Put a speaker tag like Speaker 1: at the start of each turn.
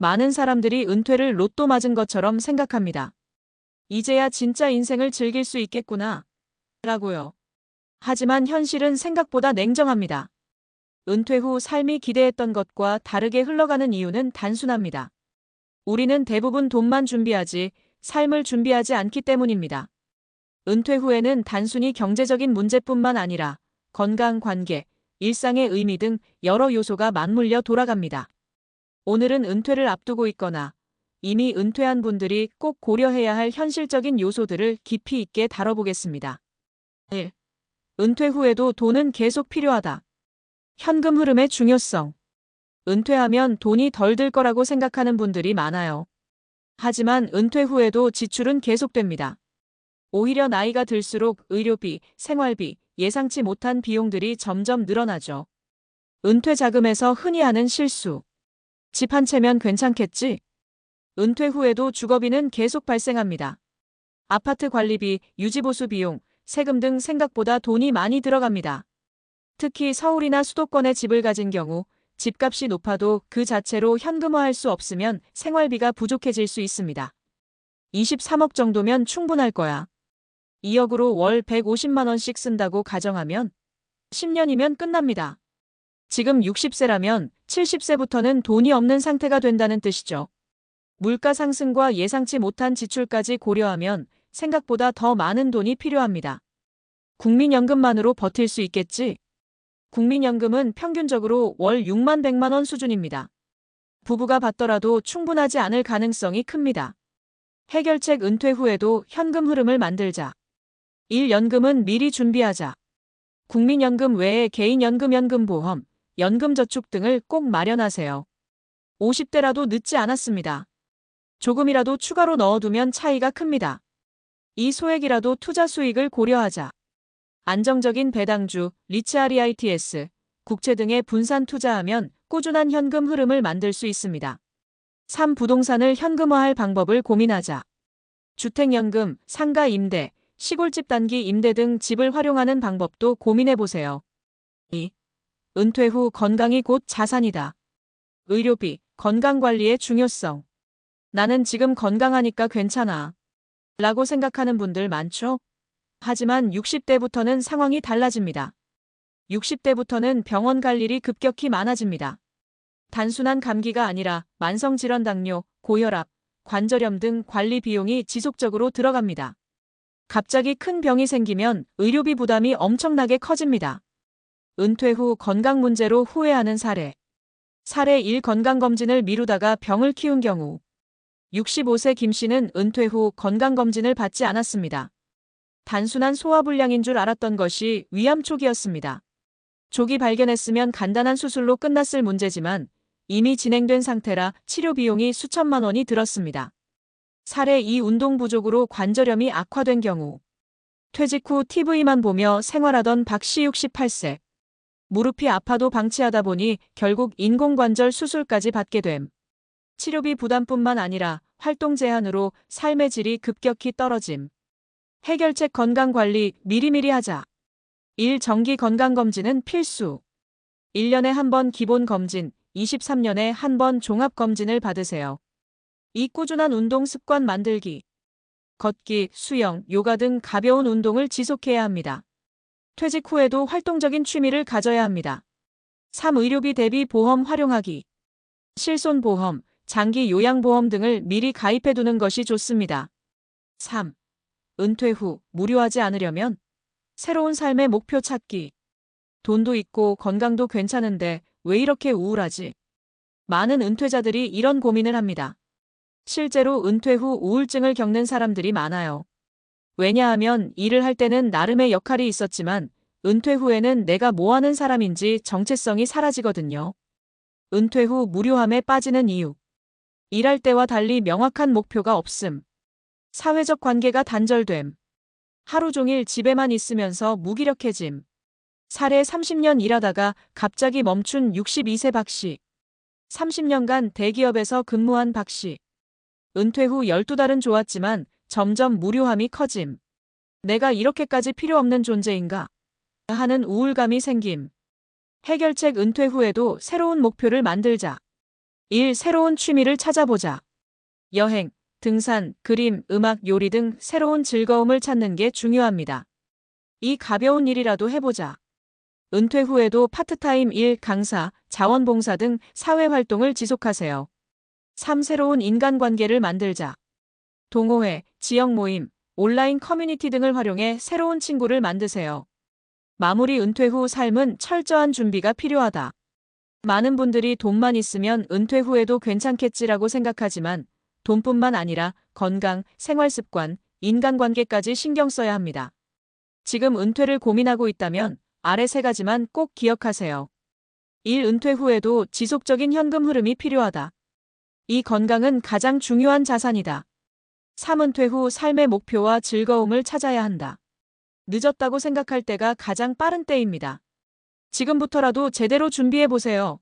Speaker 1: 많은 사람들이 은퇴를 로또 맞은 것처럼 생각합니다. 이제야 진짜 인생을 즐길 수 있겠구나. 라고요. 하지만 현실은 생각보다 냉정합니다. 은퇴 후 삶이 기대했던 것과 다르게 흘러가는 이유는 단순합니다. 우리는 대부분 돈만 준비하지 삶을 준비하지 않기 때문입니다. 은퇴 후에는 단순히 경제적인 문제뿐만 아니라 건강, 관계, 일상의 의미 등 여러 요소가 맞물려 돌아갑니다. 오늘은 은퇴를 앞두고 있거나 이미 은퇴한 분들이 꼭 고려해야 할 현실적인 요소들을 깊이 있게 다뤄보겠습니다. 1. 은퇴 후에도 돈은 계속 필요하다. 현금 흐름의 중요성. 은퇴하면 돈이 덜 들 거라고 생각하는 분들이 많아요. 하지만 은퇴 후에도 지출은 계속됩니다. 오히려 나이가 들수록 의료비, 생활비, 예상치 못한 비용들이 점점 늘어나죠. 은퇴 자금에서 흔히 하는 실수. 집 한 채면 괜찮겠지? 은퇴 후에도 주거비는 계속 발생합니다. 아파트 관리비, 유지보수 비용, 세금 등 생각보다 돈이 많이 들어갑니다. 특히 서울이나 수도권에 집을 가진 경우 집값이 높아도 그 자체로 현금화할 수 없으면 생활비가 부족해질 수 있습니다. 23억 정도면 충분할 거야. 2억으로 월 150만 원씩 쓴다고 가정하면 10년이면 끝납니다. 지금 60세라면 70세부터는 돈이 없는 상태가 된다는 뜻이죠. 물가 상승과 예상치 못한 지출까지 고려하면 생각보다 더 많은 돈이 필요합니다. 국민연금만으로 버틸 수 있겠지? 국민연금은 평균적으로 월 6만 100만 원 수준입니다. 부부가 받더라도 충분하지 않을 가능성이 큽니다. 해결책 은퇴 후에도 현금 흐름을 만들자. 1. 연금은 미리 준비하자. 국민연금 외에 개인연금, 연금보험, 연금저축 등을 꼭 마련하세요. 50대라도 늦지 않았습니다. 조금이라도 추가로 넣어두면 차이가 큽니다. 이 소액이라도 투자 수익을 고려하자. 안정적인 배당주, 리츠REITs, 국채 등에 분산 투자하면 꾸준한 현금 흐름을 만들 수 있습니다. 3. 부동산을 현금화할 방법을 고민하자. 주택연금, 상가 임대, 시골집 단기 임대 등 집을 활용하는 방법도 고민해보세요. 2. 은퇴 후 건강이 곧 자산이다. 의료비, 건강관리의 중요성. 나는 지금 건강하니까 괜찮아. 라고 생각하는 분들 많죠? 하지만 60대부터는 상황이 달라집니다. 60대부터는 병원 갈 일이 급격히 많아집니다. 단순한 감기가 아니라 만성질환, 당뇨, 고혈압, 관절염 등 관리 비용이 지속적으로 들어갑니다. 갑자기 큰 병이 생기면 의료비 부담이 엄청나게 커집니다. 은퇴 후 건강 문제로 후회하는 사례. 사례 1. 건강검진을 미루다가 병을 키운 경우. 65세 김 씨는 은퇴 후 건강검진을 받지 않았습니다. 단순한 소화불량인 줄 알았던 것이 위암 초기였습니다. 조기 발견했으면 간단한 수술로 끝났을 문제지만 이미 진행된 상태라 치료 비용이 수천만 원이 들었습니다. 사례 2. 운동 부족으로 관절염이 악화된 경우. 퇴직 후 TV만 보며 생활하던 박 씨 68세. 무릎이 아파도 방치하다 보니 결국 인공관절 수술까지 받게 됨. 치료비 부담뿐만 아니라 활동 제한으로 삶의 질이 급격히 떨어짐. 해결책 건강관리 미리미리 하자. 1. 정기 건강검진은 필수. 1년에 한 번 기본검진, 23년에 한 번 종합검진을 받으세요. 2. 꾸준한 운동 습관 만들기. 걷기, 수영, 요가 등 가벼운 운동을 지속해야 합니다. 퇴직 후에도 활동적인 취미를 가져야 합니다. 3. 의료비 대비 보험 활용하기. 실손보험, 장기 요양보험 등을 미리 가입해두는 것이 좋습니다. 3. 은퇴 후 무료하지 않으려면 새로운 삶의 목표 찾기. 돈도 있고 건강도 괜찮은데 왜 이렇게 우울하지? 많은 은퇴자들이 이런 고민을 합니다. 실제로 은퇴 후 우울증을 겪는 사람들이 많아요. 왜냐하면 일을 할 때는 나름의 역할이 있었지만 은퇴 후에는 내가 뭐 하는 사람인지 정체성이 사라지거든요. 은퇴 후 무료함에 빠지는 이유. 일할 때와 달리 명확한 목표가 없음. 사회적 관계가 단절됨. 하루 종일 집에만 있으면서 무기력해짐. 사례 30년 일하다가 갑자기 멈춘 62세 박 씨. 30년간 대기업에서 근무한 박 씨. 은퇴 후 12달은 좋았지만 점점 무료함이 커짐. 내가 이렇게까지 필요 없는 존재인가? 하는 우울감이 생김. 해결책 은퇴 후에도 새로운 목표를 만들자. 1. 새로운 취미를 찾아보자. 여행, 등산, 그림, 음악, 요리 등 새로운 즐거움을 찾는 게 중요합니다. 2. 가벼운 일이라도 해보자. 은퇴 후에도 파트타임 일, 강사, 자원봉사 등 사회활동을 지속하세요. 3. 새로운 인간관계를 만들자. 동호회, 지역 모임, 온라인 커뮤니티 등을 활용해 새로운 친구를 만드세요. 마무리. 은퇴 후 삶은 철저한 준비가 필요하다. 많은 분들이 돈만 있으면 은퇴 후에도 괜찮겠지라고 생각하지만 돈뿐만 아니라 건강, 생활습관, 인간관계까지 신경 써야 합니다. 지금 은퇴를 고민하고 있다면 아래 3가지만 꼭 기억하세요. 1. 은퇴 후에도 지속적인 현금 흐름이 필요하다. 2. 건강은 가장 중요한 자산이다. 3. 은퇴 후 삶의 목표와 즐거움을 찾아야 한다. 늦었다고 생각할 때가 가장 빠른 때입니다. 지금부터라도 제대로 준비해 보세요.